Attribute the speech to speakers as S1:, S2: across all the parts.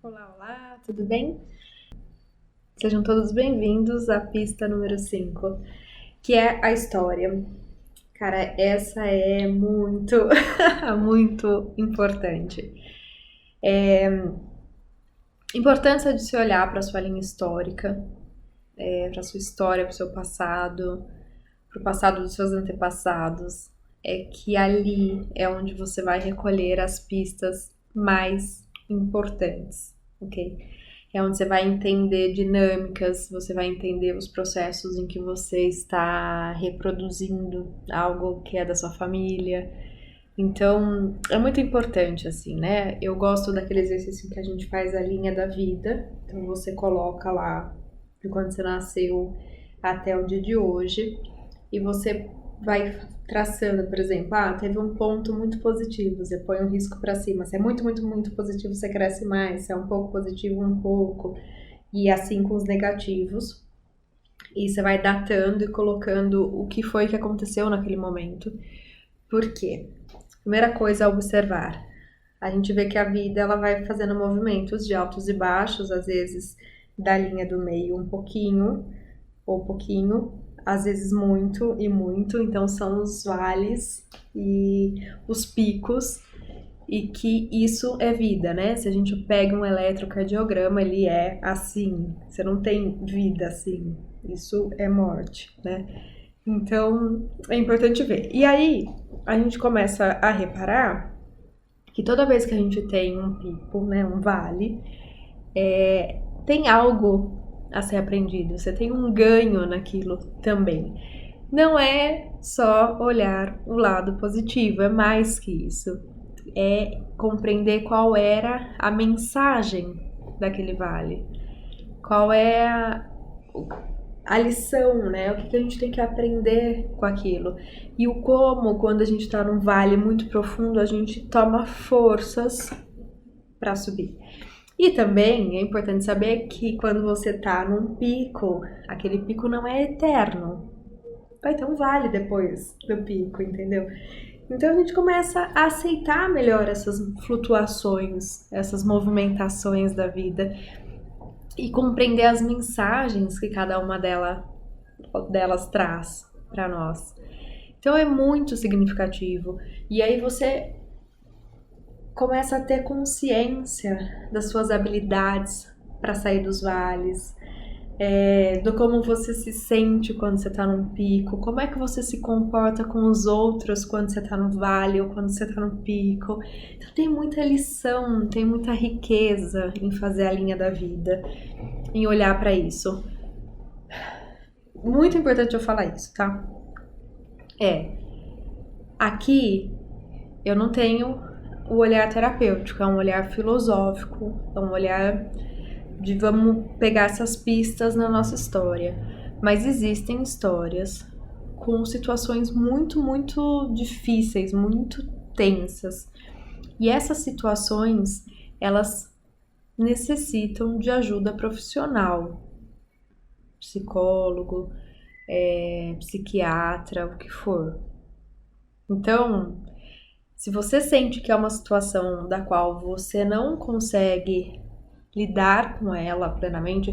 S1: Olá, olá, tudo bem? Sejam todos bem-vindos à pista número 5, que é a história. Cara, essa é muito, muito importante. Importância de se olhar para sua linha histórica, para sua história, para o seu passado, para o passado dos seus antepassados. É que ali é onde você vai recolher as pistas mais importantes, ok? É onde você vai entender dinâmicas, você vai entender os processos em que você está reproduzindo algo que é da sua família. Então, é muito importante, assim, né? Eu gosto daquele exercício que a gente faz a linha da vida. Então, você coloca lá de quando você nasceu até o dia de hoje e você vai traçando, por exemplo, teve um ponto muito positivo, você põe um risco para cima. Se é muito, muito, muito positivo, você cresce mais. Se é um pouco positivo, um pouco. E assim com os negativos. E você vai datando e colocando o que foi que aconteceu naquele momento. Por quê? Primeira coisa a observar. A gente vê que a vida ela vai fazendo movimentos de altos e baixos, às vezes da linha do meio um pouquinho, ou pouquinho, às vezes muito e muito, então são os vales e os picos, e que isso é vida, né? Se a gente pega um eletrocardiograma, ele é assim, você não tem vida assim, isso é morte, né? Então é importante ver. E aí a gente começa a reparar que toda vez que a gente tem um pico, né, um vale, tem algo a ser aprendido, você tem um ganho naquilo também. Não é só olhar o lado positivo, é mais que isso. É compreender qual era a mensagem daquele vale, qual é a lição, né? O que a gente tem que aprender com aquilo. E o como, quando a gente tá num vale muito profundo, a gente toma forças para subir. E também é importante saber que quando você tá num pico, aquele pico não é eterno. Vai ter um vale depois do pico, entendeu? Então a gente começa a aceitar melhor essas flutuações, essas movimentações da vida e compreender as mensagens que cada uma delas traz para nós. Então é muito significativo. E aí você começa a ter consciência das suas habilidades para sair dos vales, do como você se sente quando você está num pico, como é que você se comporta com os outros quando você está no vale ou quando você está no pico. Então tem muita lição, tem muita riqueza em fazer a linha da vida, em olhar para isso. Muito importante eu falar isso, tá? Aqui eu não tenho o olhar terapêutico, é um olhar filosófico, é um olhar de vamos pegar essas pistas na nossa história. Mas existem histórias com situações muito, muito difíceis, muito tensas. E essas situações, elas necessitam de ajuda profissional. Psicólogo, psiquiatra, o que for. Então, se você sente que é uma situação da qual você não consegue lidar com ela plenamente,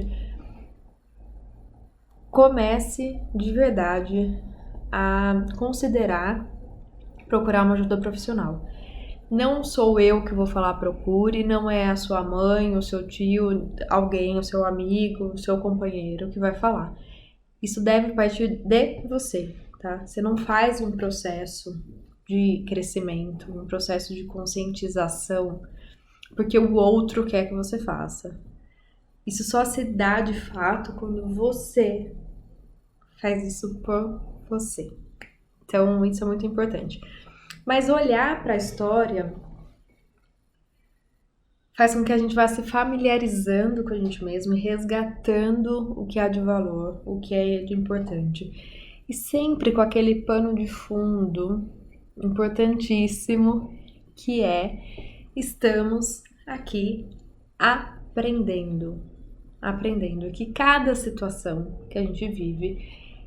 S1: comece de verdade a considerar procurar uma ajuda profissional. Não sou eu que vou falar procure, não é a sua mãe, o seu tio, alguém, o seu amigo, o seu companheiro que vai falar. Isso deve partir de você, tá? Você não faz um processo de crescimento, um processo de conscientização, porque o outro quer que você faça. Isso só se dá de fato quando você faz isso por você. Então, isso é muito importante. Mas olhar para a história faz com que a gente vá se familiarizando com a gente mesmo e resgatando o que há de valor, o que é de importante. E sempre com aquele pano de fundo importantíssimo que é estamos aqui aprendendo. Aprendendo que cada situação que a gente vive,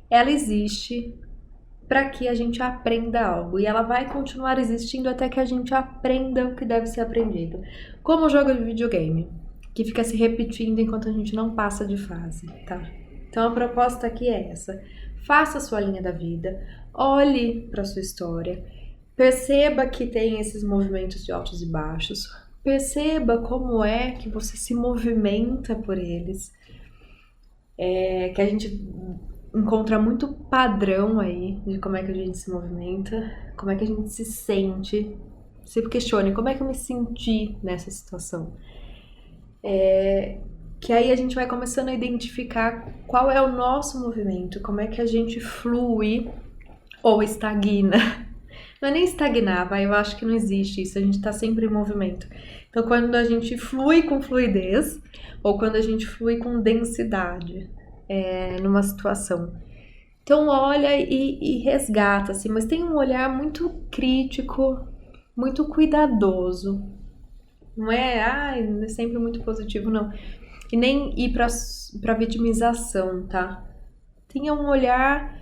S1: ela existe para que a gente aprenda algo e ela vai continuar existindo até que a gente aprenda o que deve ser aprendido. Como o jogo de videogame. que fica se repetindo enquanto a gente não passa de fase, tá? Então a proposta aqui é essa. Faça a sua linha da vida, olhe para sua história, perceba que tem esses movimentos de altos e baixos, perceba como é que você se movimenta por eles, que a gente encontra muito padrão aí de como é que a gente se movimenta, como é que a gente se sente. Se questione, como é que eu me senti nessa situação? Que aí a gente vai começando a identificar qual é o nosso movimento, como é que a gente flui ou estagna. Não é nem estagnar, eu acho que não existe isso, a gente tá sempre em movimento. Então, quando a gente flui com fluidez ou quando a gente flui com densidade numa situação. Então, olha e resgata, assim, mas tem um olhar muito crítico, muito cuidadoso. Não é sempre muito positivo, não. E nem ir pra vitimização, tá? Tenha um olhar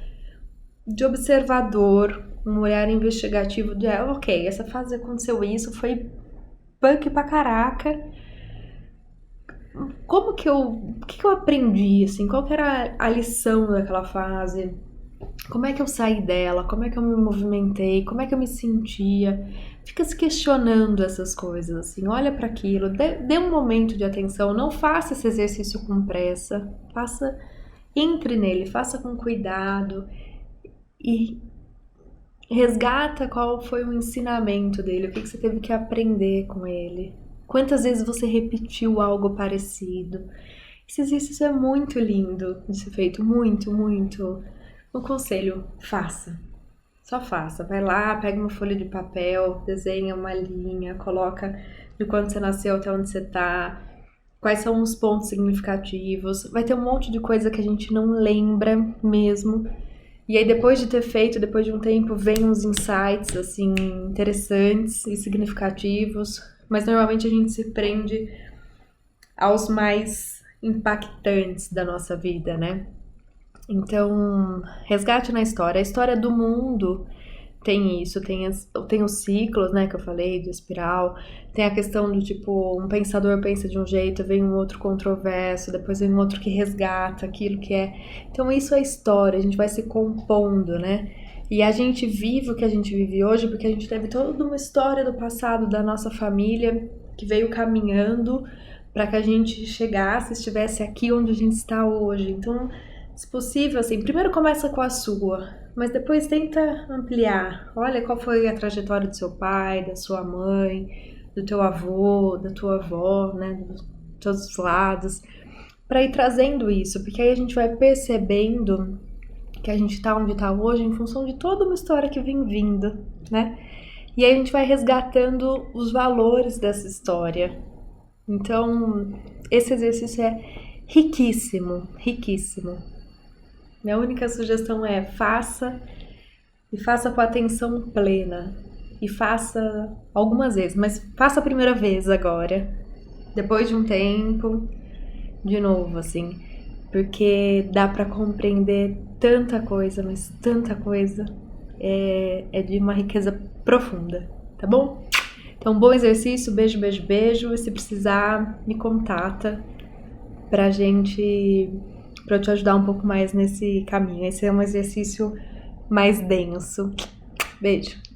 S1: de observador, um olhar investigativo de, ok, essa fase aconteceu isso, foi punk pra caraca. O que eu aprendi, assim? Qual que era a lição daquela fase? Como é que eu saí dela? Como é que eu me movimentei? Como é que eu me sentia? Fica se questionando essas coisas, assim, olha para aquilo, dê um momento de atenção, não faça esse exercício com pressa, entre nele, faça com cuidado e resgata qual foi o ensinamento dele, o que você teve que aprender com ele, quantas vezes você repetiu algo parecido. Esse exercício é muito lindo de ser feito, muito, muito. Um conselho, faça. Só faça. Vai lá, pega uma folha de papel, desenha uma linha, coloca de quando você nasceu até onde você tá, quais são os pontos significativos. Vai ter um monte de coisa que a gente não lembra mesmo. E aí, depois de ter feito, depois de um tempo, vem uns insights, assim, interessantes e significativos. Mas normalmente a gente se prende aos mais impactantes da nossa vida, né? Então, resgate na história. A história do mundo tem isso, tem os ciclos, né, que eu falei, de espiral. Tem a questão do tipo, um pensador pensa de um jeito, vem um outro controverso, depois vem um outro que resgata aquilo que é. Então, isso é história, a gente vai se compondo, né? E a gente vive o que a gente vive hoje porque a gente teve toda uma história do passado da nossa família que veio caminhando para que a gente chegasse, estivesse aqui onde a gente está hoje. Então, se possível, assim, primeiro começa com a sua, mas depois tenta ampliar. Olha qual foi a trajetória do seu pai, da sua mãe, do teu avô, da tua avó, né, de todos os lados, para ir trazendo isso, porque aí a gente vai percebendo que a gente tá onde tá hoje em função de toda uma história que vem vindo, né? E aí a gente vai resgatando os valores dessa história. Então, esse exercício é riquíssimo, riquíssimo. Minha única sugestão é faça com atenção plena. E faça algumas vezes, mas faça a primeira vez agora. Depois de um tempo, de novo, assim. Porque dá pra compreender tanta coisa, mas tanta coisa. É de uma riqueza profunda, tá bom? Então, bom exercício, beijo, beijo, beijo. E se precisar, me contata pra eu te ajudar um pouco mais nesse caminho. Esse é um exercício mais denso. Beijo!